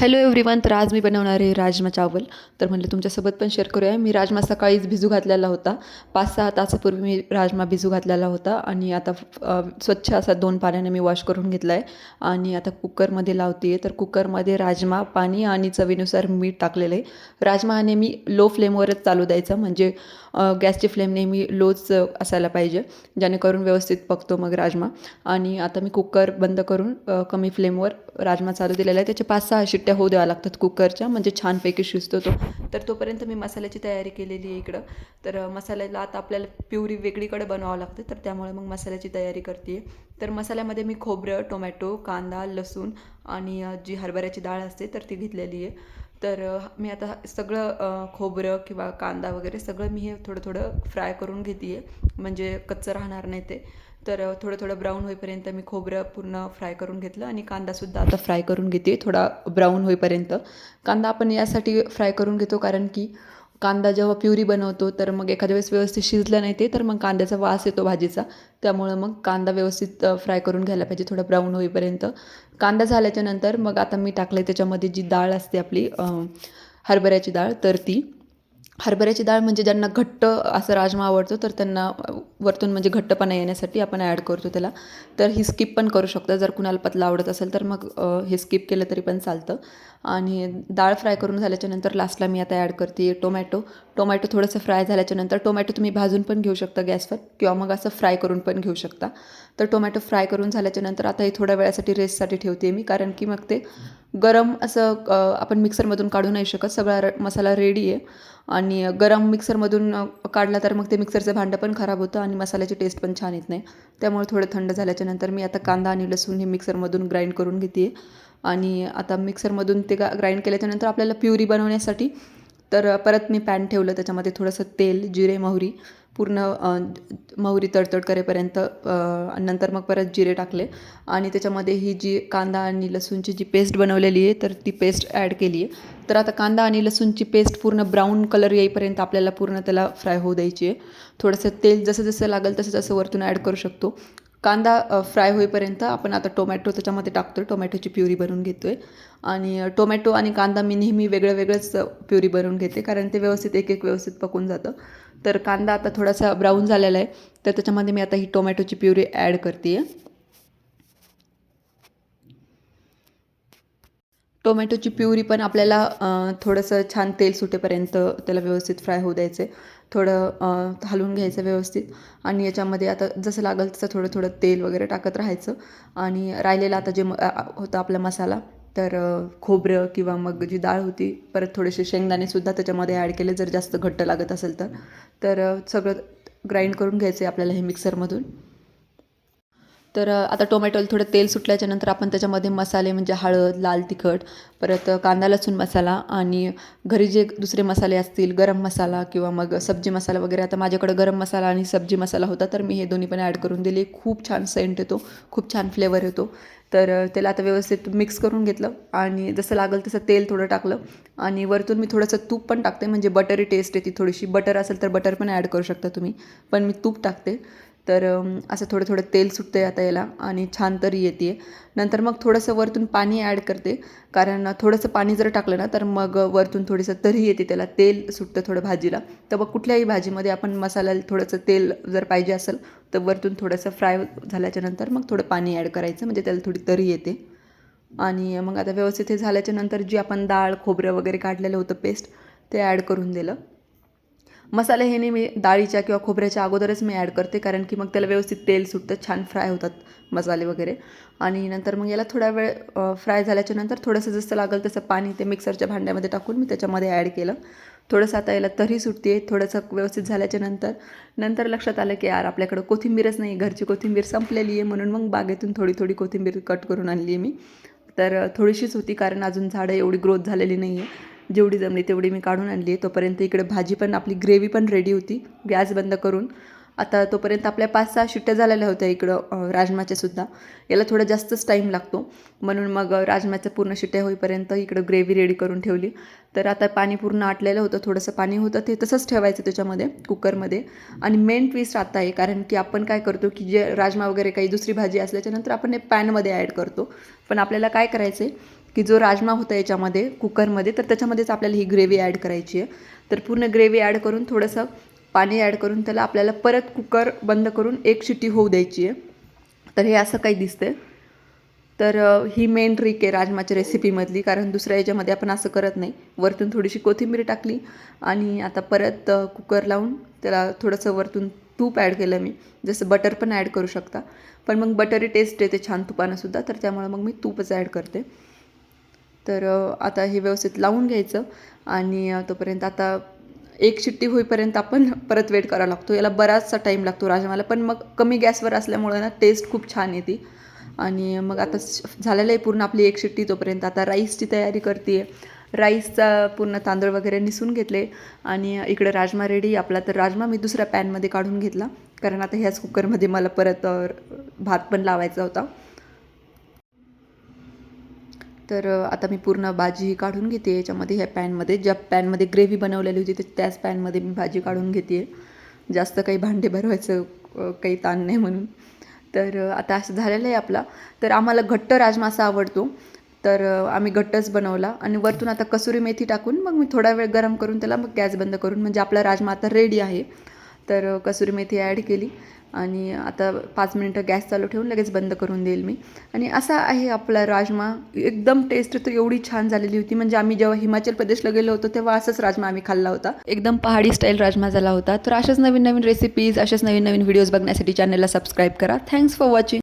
Hello everyone. तर आज मी बनवणार आहे राजमा चावल. तर म्हणलं तुमच्यासोबत पण शेअर करूया. मी राजमा सकाळीच भिजू घातलेला होता. 5-6 तासापूर्वी मी राजमा भिजू घातलेला होता आणि आता स्वच्छ असा 2 पाण्याने मी वॉश करून घेतला आहे आणि आता कुकरमध्ये लावते आहे. तर कुकरमध्ये राजमा, पाणी आणि चवीनुसार मीठ टाकलेलं आहे. राजमा हा नेहमी लो फ्लेमवरच चालू द्यायचा, म्हणजे गॅसची फ्लेम नेहमी लोच असायला पाहिजे, जेणेकरून व्यवस्थित पकतो मग राजमा. आणि आता मी कुकर बंद करून कमी फ्लेमवर राजमा चालू दिलेला आहे. त्याचे 5-6 शिट्ट्या होऊ द्याव्या लागतात कुकरच्या, म्हणजे छानपैकी शिजतो तो. तर तोपर्यंत मी मसाल्याची तयारी केलेली आहे इकडं. तर मसाल्याला आता आपल्याला प्युरी वेगळीकडे बनवावं लागते, तर त्यामुळे मग मसाल्याची तयारी करते आहे. तर मसाल्यामध्ये मी खोबरं, टोमॅटो, कांदा, लसूण आणि जी हरभऱ्याची डाळ असते तर ती घेतलेली आहे. तर मी आता सगळं खोबरं किंवा कांदा वगैरे सगळं मी हे थोडं थोडं फ्राय करून घेते आहे, म्हणजे कच्चं राहणार नाही ते. तर थोडं थोडं ब्राऊन होईपर्यंत मी खोबरं पूर्ण फ्राय करून घेतलं आणि कांदासुद्धा आता फ्राय करून घेते थोडा ब्राऊन होईपर्यंत. कांदा आपण यासाठी फ्राय करून घेतो कारण की कांदा जेव्हा प्युरी बनवतो तर मग एखाद्या वेळेस व्यवस्थित शिजलं नाही ते, तर मग कांद्याचा वास येतो भाजीचा. त्यामुळं मग कांदा व्यवस्थित फ्राय करून घ्यायला पाहिजे थोडं ब्राऊन होईपर्यंत. कांदा झाल्याच्यानंतर मग आता मी टाकलं त्याच्यामध्ये जी डाळ असते आपली हरभऱ्याची डाळ, तर ती हरभऱ्याची डाळ म्हणजे ज्यांना घट्ट असं राजमा आवडतो तर त्यांना वरतून म्हणजे घट्टपणा येण्यासाठी आपण ॲड करतो त्याला. तर ही स्किप पण करू शकता, जर कुणाला पतला आवडत असेल तर मग हे स्किप केलं तरी पण चालतं. आणि डाळ फ्राय करून झाल्याच्यानंतर लास्टला मी आता ॲड करते टोमॅटो. टोमॅटो थोडंसं फ्राय झाल्याच्यानंतर टोमॅटो तुम्ही भाजून पण घेऊ शकता गॅसवर किंवा मग असं फ्राय करून पण घेऊ शकता. तर टोमॅटो फ्राय करून झाल्याच्यानंतर आता हे थोड्या वेळासाठी रेस्टसाठी ठेवते मी, कारण की मग ते गरम असं आपण मिक्सरमधून काढू नाही शकत. सगळा मसाला रेडी आहे आणि गरम मिक्सरमधून काढला तर मग ते मिक्सरचं भांडं पण खराब होतं आणि मसाल्याची टेस्ट पण छान येत नाही. त्यामुळे थोडं थंड झाल्याच्यानंतर मी आता कांदा आणि लसूण हे मिक्सरमधून ग्राइंड करून घेते आहे. आणि आता मिक्सरमधून ते ग्राइंड केल्याच्यानंतर आपल्याला प्युरी बनवण्यासाठी तर परत मी पॅन ठेवलं, त्याच्यामध्ये थोडंसं तेल, जिरे, मोहरी पूर्ण मोहरी तडतड करेपर्यंत नंतर मग परत जिरे टाकले आणि त्याच्यामध्ये ही जी कांदा आणि लसूणची जी पेस्ट बनवलेली आहे तर ती पेस्ट ॲड केली आहे. तर आता कांदा आणि लसूणची पेस्ट पूर्ण ब्राऊन कलर येईपर्यंत आपल्याला पूर्ण त्याला फ्राय होऊ द्यायची आहे. थोडंसं तेल जसं जसं लागेल तसं तसं वरतून ॲड करू शकतो. कांदा फ्राय होईपर्यंत आपण आता टोमॅटो त्याच्यामध्ये टाकतो, टोमॅटोची प्युरी बनवून घेतो आहे. आणि टोमॅटो आणि कांदा मी नेहमी वेगळं वेगळंच प्युरी बनवून घेते, कारण ते व्यवस्थित एक एक व्यवस्थित पकून जातं. तर कांदा आता थोडासा ब्राऊन झालेला आहे, तर त्याच्यामध्ये मी आता ही टोमॅटोची प्युरी ॲड करते आहे. टोमॅटोची प्युरी पण आपल्याला थोडंसं छान तेल सुटेपर्यंत त्याला व्यवस्थित फ्राय होऊ द्यायचं आहे. थोडं हलवून घ्यायचं व्यवस्थित आणि याच्यामध्ये आता जसं लागेल तसं थोडं थोडं तेल वगैरे टाकत राहायचं. आणि राहिलेला आता जे होता आपला मसाला, तर खोबरं किंवा मग जी डाळ होती, परत थोडेसे शेंगदाणेसुद्धा त्याच्यामध्ये ॲड केले जर जास्त घट्ट लागत असेल तर. तर सगळं ग्राइंड करून घ्यायचं आहे आपल्याला हे मिक्सरमधून. तर आता टोमॅटोला थोडं तेल सुटल्याच्यानंतर आपण त्याच्यामध्ये मसाले म्हणजे हळद, लाल तिखट, परत कांदा लसूण मसाला आणि घरी जे दुसरे मसाले असतील, गरम मसाला किंवा मग सब्जी मसाला वगैरे. आता माझ्याकडे गरम मसाला आणि सब्जी मसाला होता, तर मी हे दोन्ही पण ॲड करून दिले. खूप छान सेंट येतो, खूप छान फ्लेवर येतो. तर त्याला आता व्यवस्थित मिक्स करून घेतलं आणि जसं लागेल तसं तेल थोडं टाकलं आणि वरतून मी थोडंसं तूप पण टाकते, म्हणजे बटरी टेस्ट येते थोडीशी. बटर असेल तर बटर पण ॲड करू शकता तुम्ही, पण मी तूप टाकते. तर असं थोडं थोडं तेल सुटतं आहे आता याला आणि छान तरी येते आहे. नंतर मग थोडंसं वरतून पाणी ॲड करते, कारण थोडंसं पाणी जर टाकलं ना तर मग वरतून थोडंसं तरी येते, त्याला तेल सुटतं थोडं भाजीला. तर मग कुठल्याही भाजीमध्ये आपण मसाल्याला थोडंसं तेल जर पाहिजे असेल तर वरतून थोडंसं फ्राय झाल्याच्यानंतर मग थोडं पाणी ॲड करायचं, म्हणजे त्याला थोडी तरी येते. आणि मग आता व्यवस्थित हे झाल्याच्यानंतर जी आपण डाळ, खोबरं वगैरे काढलेलं होतं पेस्ट, ते ॲड करून दिलं. मसाले हे नेहमी डाळीच्या किंवा खोबऱ्याच्या अगोदरच मी ॲड करते, कारण की मग त्याला व्यवस्थित तेल सुटतं, छान फ्राय होतात मसाले वगैरे. आणि नंतर मग याला थोडा वेळ फ्राय झाल्याच्यानंतर थोडंसं जसं लागेल तसं पाणी ते मिक्सरच्या भांड्यामध्ये टाकून मी त्याच्यामध्ये ॲड केलं. थोडंसं आता याला तरी सुटते आहे. थोडंसं व्यवस्थित झाल्याच्यानंतर नंतर लक्षात आलं की यार आपल्याकडं कोथिंबीरच नाही, घरची कोथिंबीर संपलेली आहे, म्हणून मग बागेतून थोडी थोडी कोथिंबीर कट करून आणली आहे मी. तर थोडीशीच होती, कारण अजून झाडं एवढी ग्रोथ झालेली नाही आहे. जेवढी जमली तेवढी मी काढून आणली आहे. तोपर्यंत इकडे भाजी पण आपली ग्रेव्ही पण रेडी होती गॅस बंद करून. आता तोपर्यंत आपल्या 5-6 शिट्ट्या झालेल्या होत्या इकडं राजमाच्यासुद्धा. याला थोडा जास्तच टाईम लागतो, म्हणून मग राजमाच्या पूर्ण शिट्ट्या होईपर्यंत इकडं ग्रेव्ही रेडी करून ठेवली. तर आता पाणी पूर्ण आटलेलं होतं, थोडंसं पाणी होतं ते तसंच ठेवायचं त्याच्यामध्ये कुकरमध्ये. आणि मेन ट्विस्ट आता आहे, कारण की आपण काय करतो की जे राजमा वगैरे काही दुसरी भाजी असल्याच्यानंतर आपण हे पॅनमध्ये ॲड करतो. पण आपल्याला काय करायचं आहे की जो राजमा होता याच्यामध्ये कुकरमध्ये, तर त्याच्यामध्येच आपल्याला ही ग्रेव्ही ॲड करायची आहे. तर पूर्ण ग्रेव्ही ॲड करून थोडंसं पाणी ॲड करून त्याला आपल्याला परत कुकर बंद करून 1 शिट्टी होऊ द्यायची आहे. तर हे असं काही दिसतंय. तर ही मेन ट्रिक आहे राजमाच्या रेसिपीमधली, कारण दुसऱ्या याच्यामध्ये आपण असं करत नाही. वरतून थोडीशी कोथिंबीर टाकली आणि आता परत कुकर लावून त्याला थोडंसं वरतून तूप ॲड केलं मी. जसं बटर पण ॲड करू शकता, पण मग बटरी टेस्ट येते छान तुपानंसुद्धा, तर त्यामुळे मग मी तूपच ॲड करते. तर आता हे व्यवस्थित लावून घ्यायचं आणि तोपर्यंत आता 1 शिट्टी होईपर्यंत आपण परत वेट करावा लागतो. याला बराचसा टाईम लागतो राजमाला, पण मग कमी गॅसवर असल्यामुळे ना टेस्ट खूप छान येते. आणि मग आता झालेलं आहे पूर्ण आपली 1 शिट्टी. तोपर्यंत आता राईसची तयारी करते आहे. राईसचा पूर्ण तांदूळ वगैरे निसून घेतले आणि इकडे राजमा रेडी आपला. तर राजमा मी दुसऱ्या पॅनमध्ये काढून घेतला, कारण आता ह्याच कुकरमध्ये मला परत भात पण लावायचा होता. तर आता मी पूर्ण भाजी काढून घेते याच्यामध्ये, ह्या पॅनमध्ये. ज्या पॅनमध्ये ग्रेव्ही बनवलेली होती तर त्याच पॅनमध्ये मी भाजी काढून घेते आहे. जास्त काही भांडे भरवायचं काही ताण नाही म्हणून. तर आता असं झालेलं आहे आपला. तर आम्हाला घट्ट राजमा असा आवडतो, तर आम्ही घट्टच बनवला आणि वरतून आता कसुरी मेथी टाकून मग मी थोडा वेळ गरम करून त्याला मग गॅस बंद करून, म्हणजे आपला राजमा आता रेडी आहे. तर कसुरी मेथी ॲड केली आणि आता 5 मिनिटं गॅस चालू ठेवून लगेच बंद करून देईल मी. आणि असा आहे आपला राजमा. एकदम टेस्ट तर एवढी छान झालेली होती, म्हणजे आम्ही जेव्हा हिमाचल प्रदेशला गेलो होतो तेव्हा असंच राजमा आम्ही खाल्ला होता. एकदम पहाडी स्टाईल राजमा झाला होता. तर अशाच नवीन नवीन रेसिपीज, अशाच नवीन नवीन व्हिडिओज बघण्यासाठी चॅनलला सबस्क्राईब करा. Thanks for watching.